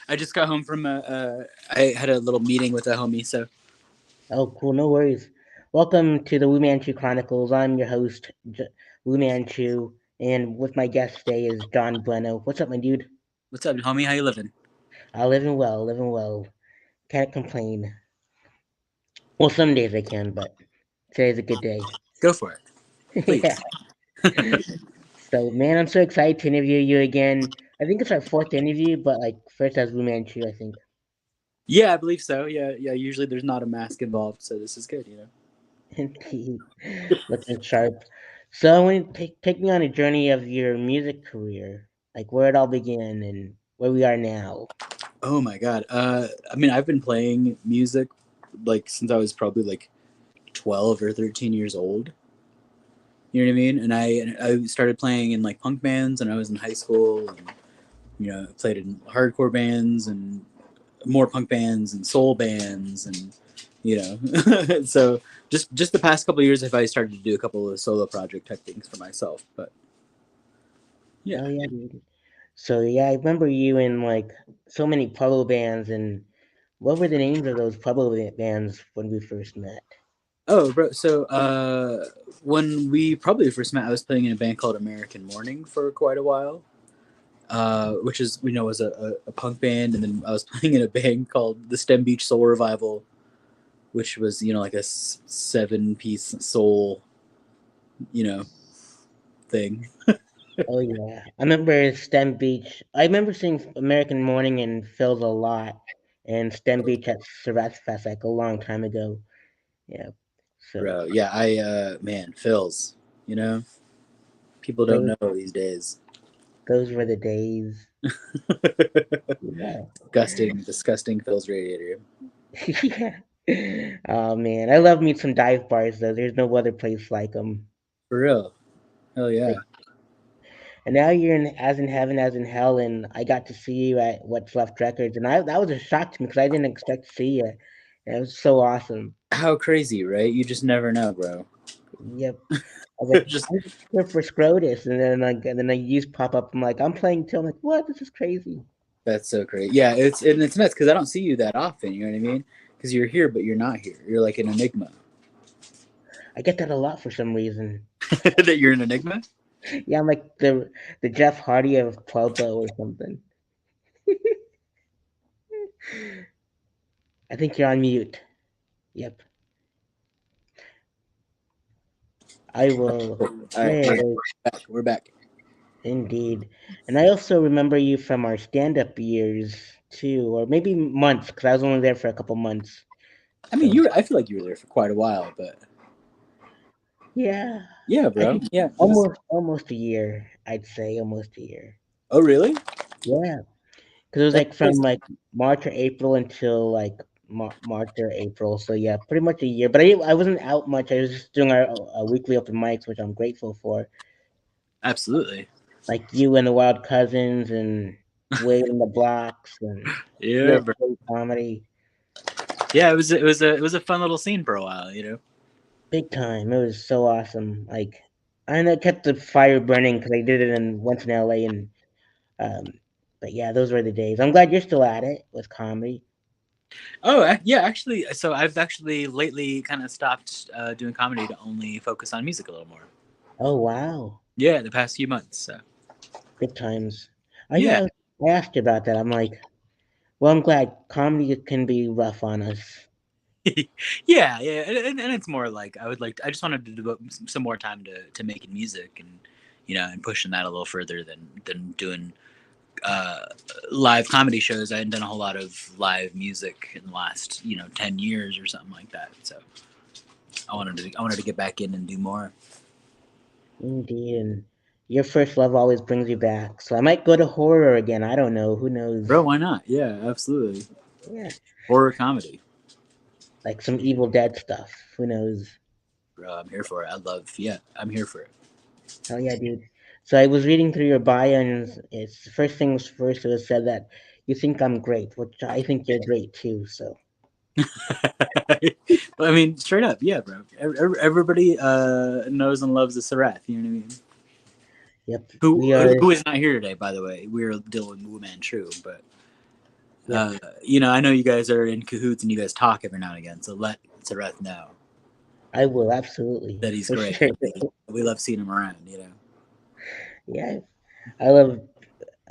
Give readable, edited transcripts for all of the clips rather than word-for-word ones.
I just got home from I had a little meeting with a homie, so Oh, cool. No worries. Welcome to the Chu Chronicles. I'm your host, Chu, and with my guest today is John Bueno. What's up, my dude? what's up, homie? How you living? Living well, living well. Can't complain. Well, some days I can, but today's a good day. Go for it, Yeah. please. So, man, I'm so excited to interview you again. I think it's our fourth interview, but like first as Chu, I think. Yeah, I believe so. Yeah, yeah. Usually there's not a mask involved, so this is good. Indeed. Looking sharp. So I want to take me on a journey of your music career, like where it all began and where we are now. Oh my god. I mean, I've been playing music like since I was probably like 12 or 13 years old. You know what I mean? And I started playing in like punk bands, and I was in high school, and played in hardcore bands and more punk bands and soul bands and so just the past couple of years, if I started to do a couple of solo project type things for myself, but yeah. Oh yeah, dude. So yeah, I remember you in like so many Pueblo bands, and what were the names of those Pueblo bands when we first met? Oh, bro. So when we probably first met, I was playing in a band called American Morning for quite a while, which is was a punk band, and then I was playing in a band called the Stem Beach Soul Revival, which was like a 7-piece soul you know thing. Oh yeah, I remember STEM Beach. I remember seeing American Morning and Phil's a lot, and STEM Beach at Sareth Fest like a long time ago. Yeah, so Bro, yeah, I man, Phil's, you know, people don't those know these days. those were the days. Yeah. Disgusting Phil's radiator. Yeah. Oh man, I love me some dive bars though. There's no other place like them. For real. Hell yeah. And now you're in as in heaven as in hell, and I got to see you at What's Left Records, and I that was a shock to me because I didn't expect to see you. And it was so awesome. How crazy, right? You just never know, bro. Yep. I was like, Just I'm here for Scrotus, and then you pop up. I'm like, I'm playing too. I'm like, what? This is crazy. that's so crazy. Yeah, it's nuts because I don't see you that often. You know what I mean? Because you're here, but you're not here. You're like an enigma. I get that a lot for some reason. That you're an enigma. Yeah, I'm like the Jeff Hardy of Pueblo or something. I think you're on mute. Yep. I will. All right, There it is. we're back. Indeed. And I also remember you from our stand up years too, or maybe months, because I was only there for a couple months. I mean, So, I feel like you were there for quite a while, but yeah, yeah, I bro. think Yeah, it was. almost a year, I'd say almost a year. Oh, really? Yeah, because it was That's like from crazy. like March or April until like March or April. So, yeah, pretty much a year. But I wasn't out much. I was just doing our weekly open mics, which I'm grateful for. Absolutely. Like you and the Wild Cousins and Wade and the Blocks and Yeah, real bro. comedy. Yeah, it was a fun little scene for a while. Big time. It was so awesome. Like, I know, kept the fire burning because I did it in once in LA, and um, but yeah, those were the days. I'm glad you're still at it with comedy. Oh, yeah, actually, so I've actually lately kind of stopped doing comedy to only focus on music a little more. Oh wow, Yeah, the past few months. So good times. Oh yeah, yeah, I asked you about that. I'm like, well, I'm glad comedy can be rough on us. yeah, and it's more like I just wanted to devote some more time to making music and and pushing that a little further than doing uh, live comedy shows. I hadn't done a whole lot of live music in the last 10 years or something like that. So I wanted to get back in and do more. Indeed, and your first love always brings you back. So I might go to horror again. I don't know. Who Bro, knows? why not? Yeah, absolutely. Yeah, Horror comedy. like some Evil Dead stuff. Who knows? Bro, I'm here for it. Yeah, I'm here for it. Hell yeah, dude. So I was reading through your bio, and it's first things first. It was said that you think I'm great, which I think you're great too. So I mean, straight up, yeah, bro. Everybody knows and loves the Sareth. You know what I mean? yep, Who we are. who is not here today, by the way? We're dealing with Wu Man True, but Yep. I know you guys are in cahoots and you guys talk every now and again. So let Sareth know I will absolutely that he's for great. sure. We love seeing him around. Yeah, I love.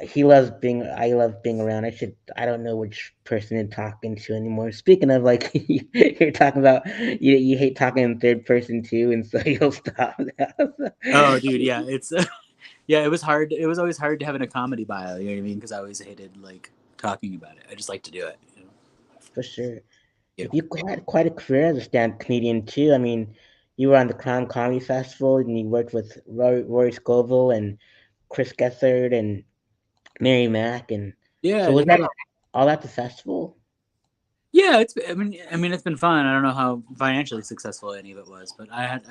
He loves being. I love being around. I should. I don't know which person to talking to anymore. Speaking of, like, you're talking about, you hate talking in third person too, and so you'll stop now. Oh, dude, yeah, it's yeah. It was hard. It was always hard to have in a comedy bio. You know what I mean? Because I always hated like talking about it. I just like to do it. For sure. Yeah. You had quite a career as a stand-up comedian too. I mean, you were on the Crown Comedy Festival, and you worked with Rory Scovel and Chris Gethard and Mary Mack, and Yeah, so I was did. that all at the festival? Yeah, it's. I mean, it's been fun. I don't know how financially successful any of it was, but I've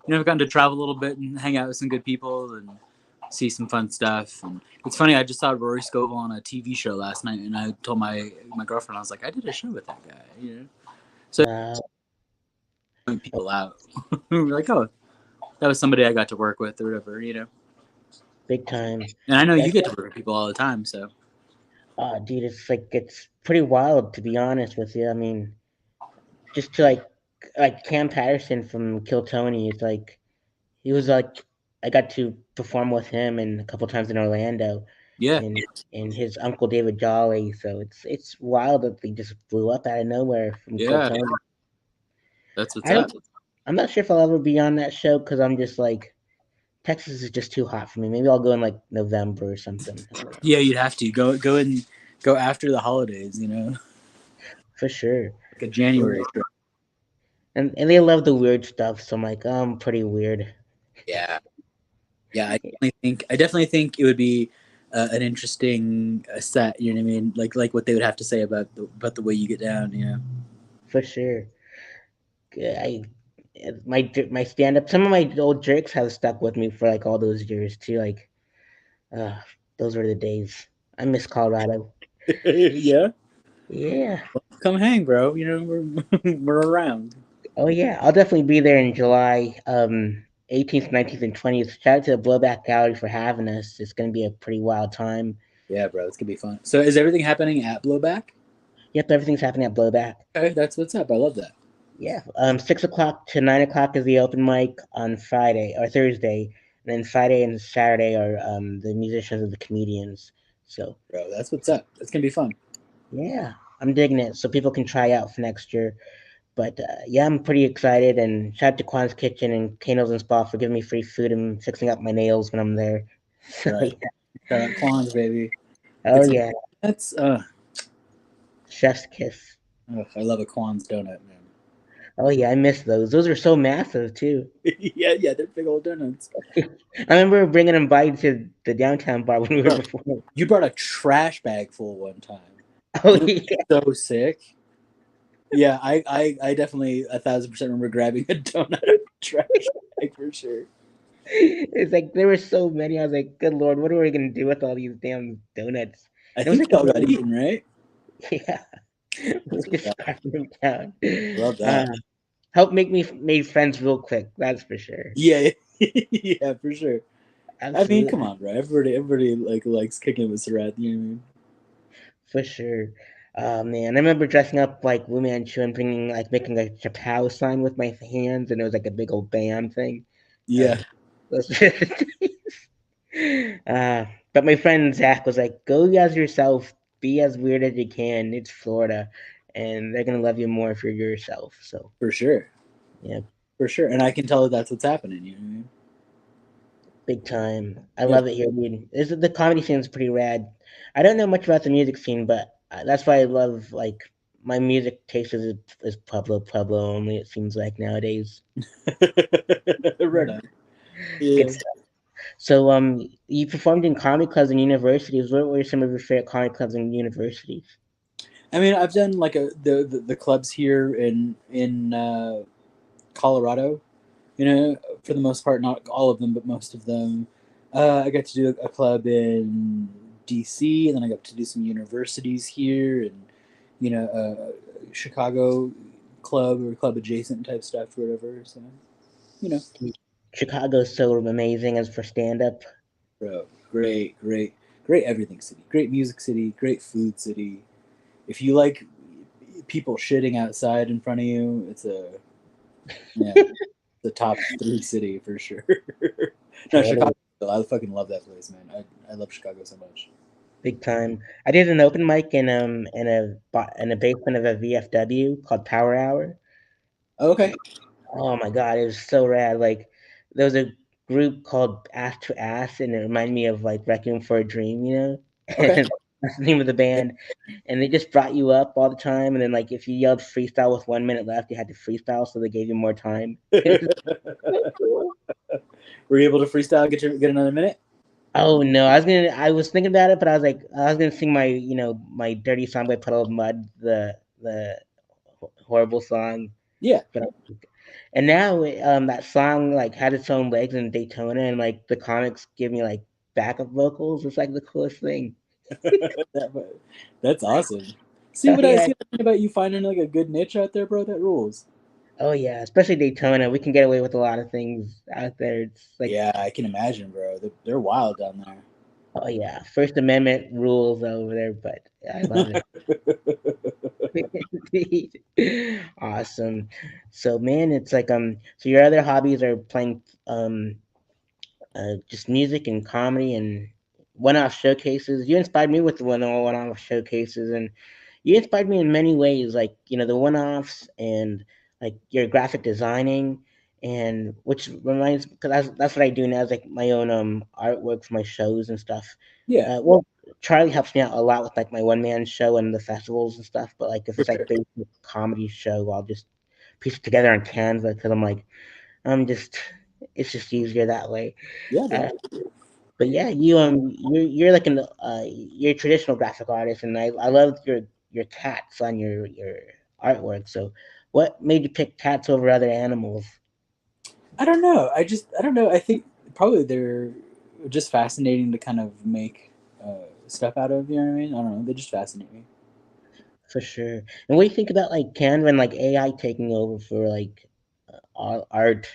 gotten to travel a little bit and hang out with some good people and see some fun stuff. And it's funny. I just saw Rory Scovel on a TV show last night, and I told my girlfriend, I was like, I did a show with that guy. So Uh, point people out. We're like, oh, that was somebody I got to work with or whatever. Big time. And I know you That's get to work with people all the time, so dude, it's pretty wild to be honest with you. I mean, just to like Cam Patterson from Kill Tony. It's like he was like I got to perform with him and a couple times in Orlando, yeah, and his uncle David Jolly. So it's wild that they just blew up out of nowhere from Kill yeah, Tony. that's what's I don't. up. I'm not sure if I'll ever be on that show because I'm just like Texas is just too hot for me. Maybe I'll go in like November or something. Yeah, you'd have to go after the holidays, For sure. like a January trip. And they love the weird stuff, so I'm like, oh, I'm pretty weird. Yeah, yeah. I definitely think it would be an interesting set. You know what I mean? Like what they would have to say about the way you get down. For sure. I my stand up. Some of my old jerks have stuck with me for like all those years too. Like, uh, those were the days. I miss Colorado. Yeah, Yeah. come hang, bro. We're around. Oh yeah. I'll definitely be there in July. 18th, 19th, and 20th. Shout out to the Blowback Gallery for having us. It's gonna be a pretty wild time. Yeah, bro. It's gonna be fun. So is everything happening at Blowback? Yep, everything's happening at Blowback. Okay, that's what's up. I love that. Yeah. 6 o'clock to 9 o'clock is the open mic on Friday or Thursday, and then Friday and Saturday are the musicians and the comedians. So Bro, that's what's up. That's gonna be fun. yeah, I'm digging it. So people can try out for next year. But yeah, I'm pretty excited. And shout out to Kwan's Kitchen and Kano's and Spa for giving me free food and fixing up my nails when I'm there. So Right. yeah. Shout out Quans, baby. Oh It's yeah, that's chef's kiss. I love a Quans donut, man. Oh yeah, I miss those. Those are so massive too. Yeah, yeah, they're big old donuts. I remember bringing them by to the downtown bar when we were Bro, performing. you brought a trash bag full one time. Oh It was yeah, so sick. Yeah, I definitely 1,000% remember grabbing a donut out of the trash bag for sure. it's like there were so many. I was like, good lord, what are we gonna do with all these damn donuts? I And it was think like they a all got really, eaten, right? yeah, we That's just what's up. scarfing them down. Love Uh, that. helped make me made friends real quick. That's for sure. Yeah, yeah, for sure. I mean, Absolutely, come on, bro. Everybody like likes kicking with Sareth. You know what I mean? for sure. Man, I remember dressing up like Wu Manchu and bringing like making a Chappelle sign with my hands, and it was like a big old bam thing. Yeah, Uh, those but my friend Zach was like, "Go as yourself, be as weird as you can. It's Florida, and they're gonna love you more if you're yourself." So for sure, yeah, for sure. And I can tell that that's what's happening. You know what I mean? big time. I Yep. love it here, dude. The comedy scene is pretty rad. I don't know much about the music scene, but that's why I love like my music taste is Pueblo only. It seems like nowadays. Right on. Good Yeah. stuff. So you performed in comedy clubs and universities. What were some of your favorite comedy clubs and universities? I mean, I've done like the clubs here in Colorado. For the most part, not all of them, but most of them. I got to do a club in DC, and then I got to do some universities here, and Chicago club or club adjacent type stuff or whatever. So, you know, Chicago's so amazing as for stand up. bro, great, great, great everything city, great music city, great food city. if you like people shitting outside in front of you, it's a yeah, the top three city for sure. No, Chicago. Totally. I fucking love that place, man. I love Chicago so much. Big time. I did an open mic in a basement of a VFW called Power Hour. Okay. Oh my god, it was so rad. Like there was a group called Ass to Ass, and it reminded me of like Requiem for a Dream, you know? Okay. And that's the name of the band. And they just brought you up all the time, and then like if you yelled freestyle with 1 minute left, you had to freestyle, so they gave you more time. It was so cool. Were you able to freestyle? Get another minute? Oh no, I was thinking about it, but I was like I was gonna sing my my dirty song by Puddle of Mud, the horrible song. Yeah. But and now that song like had its own legs in Daytona, and like the comics give me like backup vocals. It's like the coolest thing. That's awesome. See Oh what I yeah, see about you finding like a good niche out there, bro. That rules. oh yeah, especially Daytona. We can get away with a lot of things out there. It's like, Yeah, I can imagine, bro. They're wild down oh yeah, First Amendment rules over there, but I love there. it. Awesome. So man, it's like so your other hobbies are playing just music and comedy and one-off showcases. You inspired me with the one-off showcases, and you inspired me in many ways, like the one-offs and like your graphic designing, and which reminds because that's what I do now, is like my own artwork for my shows and stuff. Yeah, Well, Charlie helps me out a lot with like my one-man show and the festivals and stuff, but like if for it's like sure. basic comedy show, I'll just piece it together on Canva because I'm just it's just easier that way. Yeah, Uh, bro. but yeah, you're like an you're a traditional graphic artist, and I love your cats on your artwork. So, what made you pick cats over other animals? I don't know. I don't know. I think probably they're just fascinating to kind of make stuff out of. You know what I mean? I don't know. They just fascinate me. For sure. And what do you think about like Canva and like AI taking over for like art?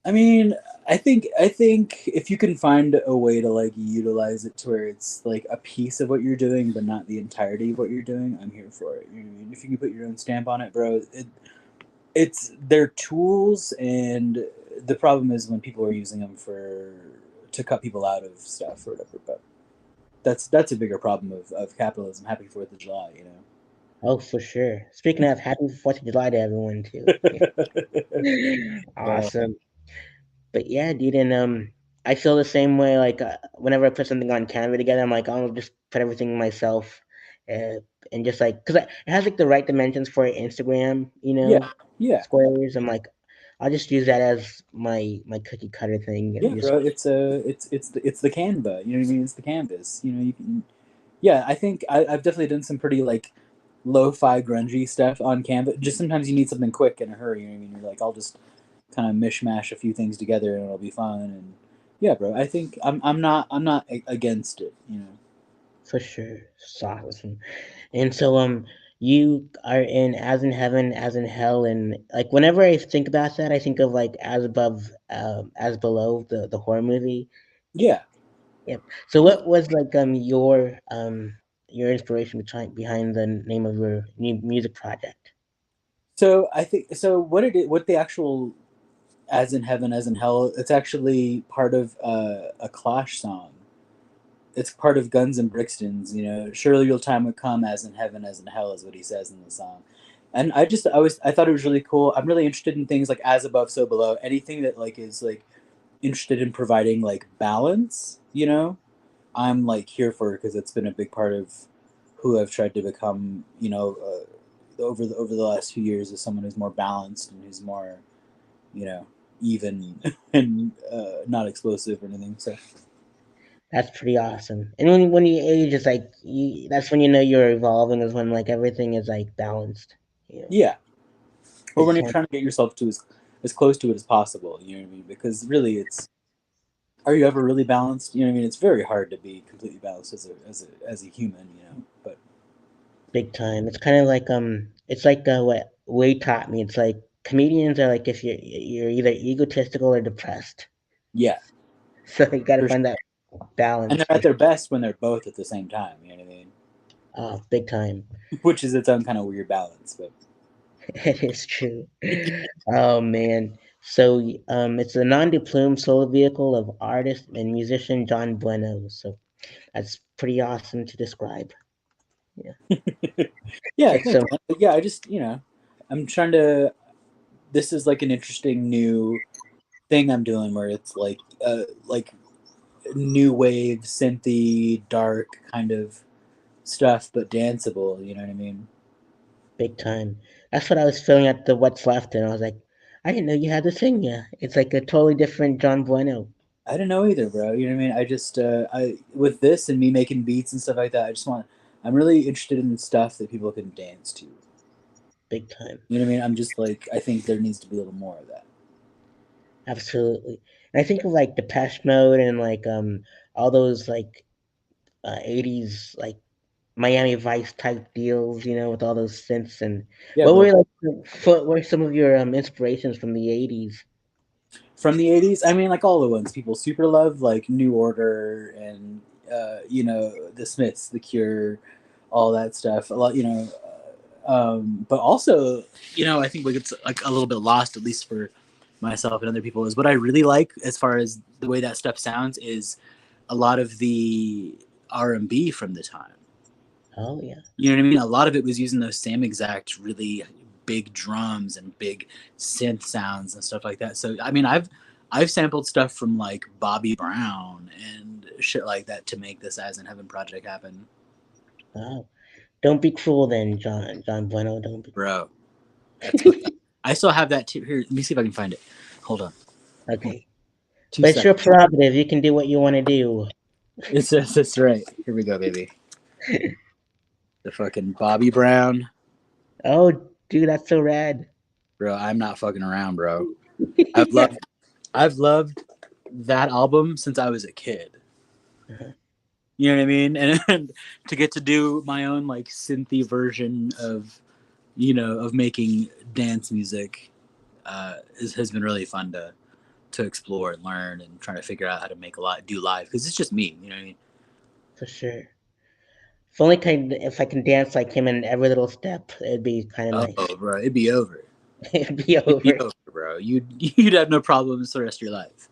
I mean, I think if you can find a way to like utilize it to where it's like a piece of what you're doing, but not the entirety of what you're doing, I'm here for it. You know what I mean? If you can put your own stamp on it, bro, it's they're tools, and the problem is when people are using them for to cut people out of stuff or whatever. But that's a bigger problem of capitalism. Happy Fourth of July, you Oh, for sure. Speaking of, happy 4th of July to everyone too. Yeah. know. Awesome. But yeah, dude, and I feel the same way. Like whenever I put something on Canva together, I'm like, I'll just put everything myself, and just like, cause it has like the right dimensions for Instagram, Yeah, yeah, squares. I'm like, I'll just use that as my cookie cutter thing, yeah, and just bro. It's the Canva. You know what I mean? It's the canvas. You know, you can. Yeah, I think I've definitely done some pretty like lo-fi grungy stuff on Canva. Just sometimes you need something quick in a hurry. You know what I mean? You're like, I'll just kind of mishmash a few things together and it'll be fun. And yeah, bro. I think I'm not against it. You know. for sure, it's awesome. And so you are in As in Heaven, As in Hell, and like whenever I think about that, I think of like As Above, As Below, the horror movie. Yeah. Yep. So what was like your inspiration behind the name of your new music project? So I think so. What the actual as in heaven, as in hell. It's actually part of a Clash song. It's part of Guns and Brixton's. You know, surely your time would come, as in heaven, as in hell, is what he says in the song. And I thought it was really cool. I'm really interested in things like as above, so below. Anything that like is like interested in providing like balance. You know, I'm like here for it because it's been a big part of who I've tried to become. You know, over the last few years, as someone who's more balanced and who's more you know, even and not explosive or anything. So That's pretty awesome. And when you age, it's like that's when you know you're evolving. Is when like everything is like balanced. You know, yeah, or big when you're time. trying to get yourself to as close to it as possible. You know what I mean? Because really, it's are you ever really balanced? You know what I mean? It's very hard to be completely balanced as a human. You know, but Big time. It's kind of like it's like what Wade taught me. It's like comedians are like if you're either egotistical or depressed. yeah, So you got to for sure. find that And balance they're for at their best when they're both at the same time. You know what I mean? Big time. which is its own kind of weird balance. But It is true. Oh man. So it's a non-deplumed solo vehicle of artist and musician John Bueno. So that's pretty awesome to describe. Yeah. yeah, Okay. thanks, So man. Yeah, I just I'm trying to. This is like an interesting new thing I'm doing where it's like new wave synthy dark kind of stuff, but danceable. You know what I mean? big time. That's what I was feeling at the What's Left, and I was like, I didn't know you had to sing. Yeah, it's like a totally different John Bueno. I don't know either, bro. You know what I mean? I just I with this and me making beats and stuff like that. I just want. I'm really interested in stuff that people can dance to. Big time. You know what I mean? I'm just like I think there needs to be a little more of that. Absolutely. And I think of like Depeche Mode and like all those like 80s like Miami Vice type deals, with all those synths. And Yeah, what bro. were what were some of your inspirations from the 80s? From the '80s, I mean, like all the ones people super love, like New Order and the Smiths, The Cure, all that stuff. A lot, but also, I think like it's like a little bit lost, at least for myself and other people, is what I really like as far as the way that stuff sounds is a lot of the R&B from the time. Oh yeah, You know what I mean? A lot of it was using those same exact really big drums and big synth sounds and stuff like that. So I mean, I've sampled stuff from like Bobby Brown and shit like that to make this As in Heaven project happen, wow. Don't be cruel then, John Bueno. Don't be bro. That's cruel. I still have that too. Here, let me see if I can find it. Hold on, Okay, two but it's seconds. your prerogative. You can do what you want to do. It's right. Here we go, baby. The fucking Bobby Brown, Oh, dude, that's so rad. bro. I'm not fucking around, bro. I've Yeah. loved I've loved that album since I was a kid. Uh-huh. You know what I mean? And to get to do my own like synthy version of of making dance music has been really fun to explore and learn and trying to figure out how to make a lot do live because it's just me. You know what I mean? For sure. If I can dance like him in every little step, it'd be kind of nice. Oh, bro, it'd be over. It'd be It'd be over. over, bro. You'd have no problems for the rest of your life.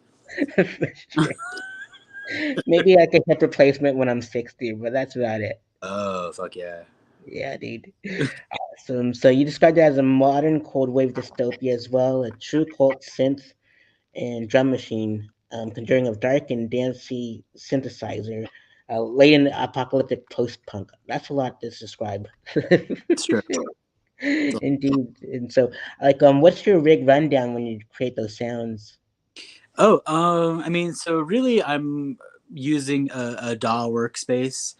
For sure. Maybe like a hip replacement when I'm 60, but that's about it. Oh, fuck yeah. Yeah, dude. Awesome. So you described it as a modern cold wave dystopia as well, a true cult synth and drum machine, conjuring of dark and dancey synthesizer, late in apocalyptic post-punk. That's a lot to describe. It's true. Indeed. And so, like, what's your rig rundown when you create those sounds? Oh, I mean, so really, I'm using a DAW workspace,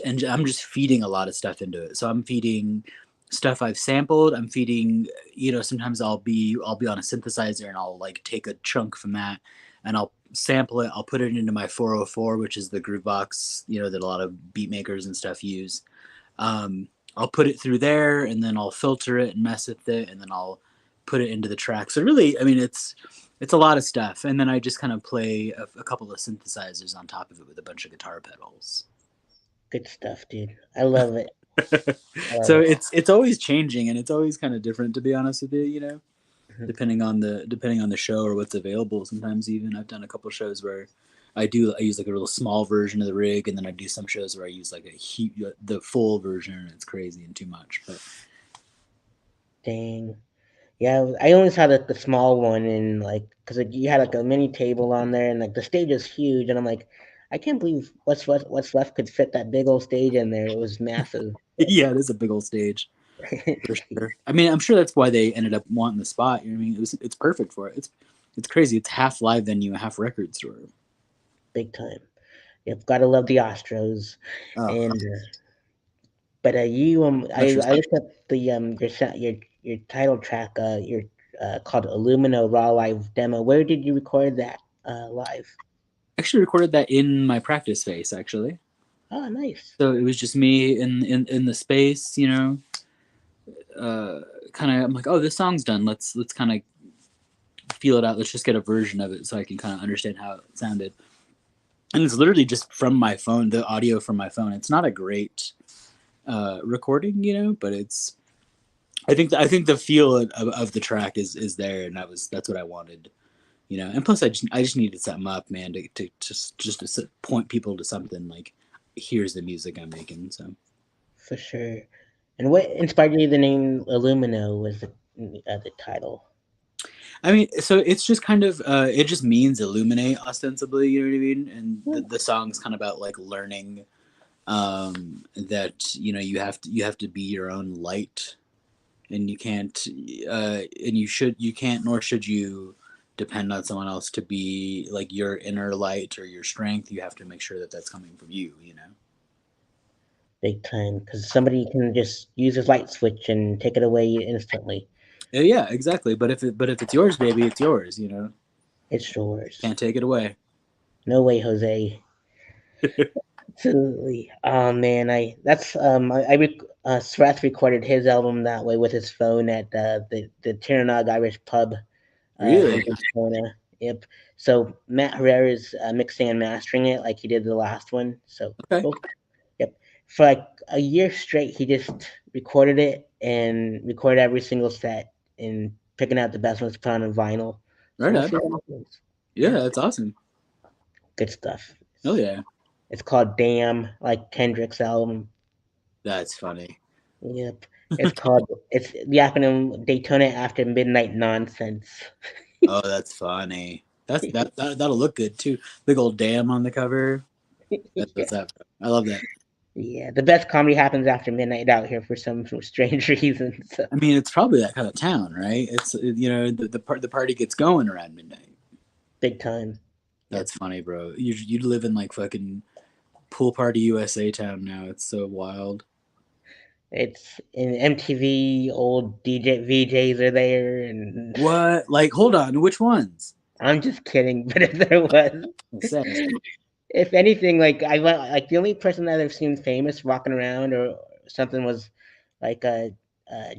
and I'm just feeding a lot of stuff into it. So I'm feeding stuff I've sampled. I'm feeding, sometimes I'll be on a synthesizer and I'll like take a chunk from that, and I'll sample it. I'll put it into my 404, which is the groove box, that a lot of beat makers and stuff use. I'll put it through there, and then I'll filter it and mess with it, and then I'll put it into the track. So really, I mean, it's a lot of stuff, and then I just kind of play a couple of synthesizers on top of it with a bunch of guitar pedals. Good stuff, dude. I love it. I love So it. it's always changing, and it's always kind of different, to be honest with you. Mhm. Depending on the show or what's available. Sometimes even I've done a couple shows where I use like a real small version of the rig, and then I do some shows where I use like the full version, and it's crazy and too much. But Dang. Yeah, I only saw the small one, and like, cause like, you had like a mini table on there, and like the stage is huge, and I'm like, I can't believe what's left could fit that big old stage in there. It was massive. yeah, it is a big old stage for sure. I mean, I'm sure that's why they ended up wanting the spot. You know what I mean? It's perfect for it. It's crazy. It's half live venue, half record store. Big time. You've got to love the Astros, Oh, and but you much I respect. looked up the your title track your called Illumino Raw Live Demo. Where did you record that live? I actually recorded that in my practice space, actually. Oh, nice. So it was just me in the space, uh, kind of. I'm like, oh, this song's done. Let's kind of feel it out. Let's just get a version of it so I can kind of understand how it sounded. And it's literally just from my phone, the audio from my phone. It's not a great recording, but it's I think the feel of the track is there, and that's what I wanted. And plus I just needed something up, man, to just to point people to something like, here's the music I'm making. So For sure. And what inspired you? The name Illumino was the title. I mean, so it's just kind of it just means illuminate ostensibly, you know what I mean? And Hmm. the song's kind of about like learning that you have to be your own light, and you can't and you can't, nor should you depend on someone else to be like your inner light or your strength. You have to make sure that that's coming from you. Big time, because somebody can just use his light switch and take it away instantly. Yeah, exactly. But if it's yours, baby, it's yours. It's yours. Can't take it away. No way, Jose. Absolutely. Oh man, Sareth recorded his album that way with his phone at the Tirnanog Irish pub in Really? Daytona. Yep. So Matt Herrera's mixing and mastering it like he did the last one. So Okay. both. Yep. For like a year straight, he just recorded it and recorded every single set and picking out the best ones to put on vinyl. So Right we'll on. see what happens. Yeah, Yeah, that's awesome. good stuff. Oh yeah, It's called Damn, like Kendrick's album. that's funny. Yep. It's the acronym Daytona After Midnight Nonsense. Oh, that's funny. That'll look good too. Big old dam on the cover. That's Yeah. what's up. I love that. Yeah. The best comedy happens after midnight out here for some strange reason. So I mean, it's probably that kind of town, right? It's the party gets going around midnight. big time. Yep. That's funny, bro. You live in like fucking pool party USA town now. It's so wild. It's in MTV, old DJ VJs are there, and What? Like, hold on. Which ones? I'm just kidding. But if there was, It says. if anything, like I went, like the only person that I've seen famous walking around or something was like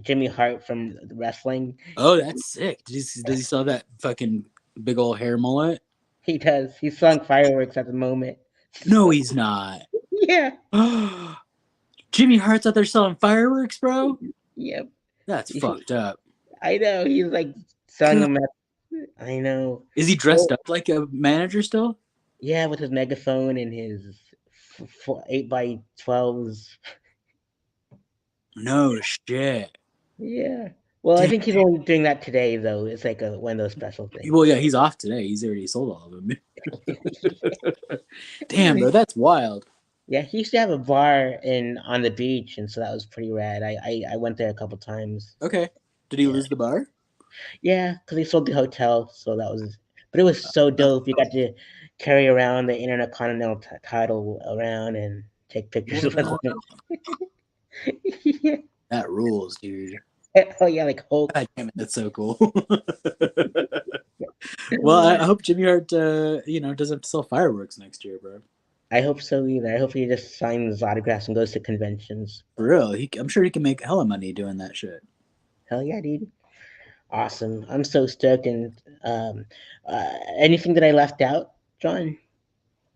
Jimmy Hart from wrestling. Oh, that's sick. Does he still have that fucking big old hair mullet? He does. He's selling fireworks at the moment. No, he's not. Yeah. Jimmy Hart's out there selling fireworks, bro. Yep. That's fucked up. I know. He's like selling God. them at. I know. Is he Oh, dressed up like a manager still? yeah, with his megaphone and his 8x12s. No shit. Yeah. Well, I Damn. think he's only doing that today, though. It's like one of those special Well, things. yeah, he's off today. He's already sold all of them. Damn, bro, that's wild. Yeah, he used to have a bar in on the beach, and so that was pretty rad. I went there a couple times. Okay. Did he Yeah, lose the bar? yeah, because he sold the hotel, so that was. But it was so Uh, dope. You got to carry around the Intercontinental title around and take pictures with What? it. Yeah. That rules, dude. Oh yeah, like Hulk. God damn it, that's so cool. Well, I hope Jimmy Hart, doesn't have to sell fireworks next year, bro. I hope so either. I hope he just signs autographs and goes to conventions. For real, I'm sure he can make hella money doing that shit. Hell yeah, dude. Awesome. I'm so stoked. And anything that I left out, John?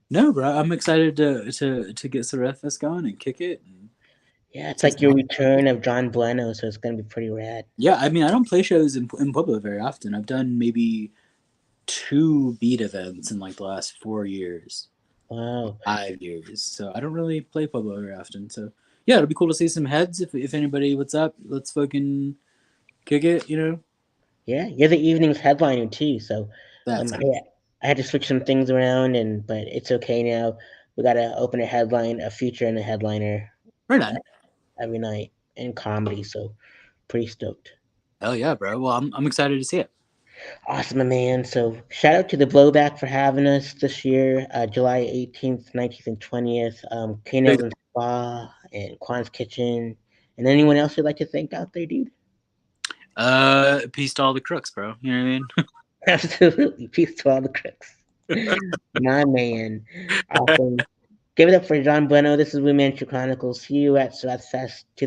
No, bro, I'm excited to get Sareth going and kick it. And Yeah, it's see like some. your return of John Bueno, so it's gonna be pretty rad. Yeah, I mean, I don't play shows in Pueblo very often. I've done maybe two beat events in like the last 4 years, Wow. 5 years. So I don't really play Pueblo very often. So yeah, it'll be cool to see some heads. If anybody, what's up? Let's fucking kick it. Yeah, you're the evening's headliner too. So That's I had to switch some things around, but it's okay now. We got to open a headline, a feature, and a headliner right on. every night in comedy. So pretty stoked. Hell yeah, bro. Well, I'm excited to see it. Awesome, man. So shout out to the Blowback for having us this year, July 18th, 19th, and 20th. Big K-Nails and Spa and Quan's Kitchen. And anyone else you'd like to thank out there, dude? Peace to all the crooks, bro. You know what I mean? Absolutely. Peace to all the crooks. My man. Awesome. Give it up for John Bueno. This is Women Chu Chronicles. See you at South Fest 2000.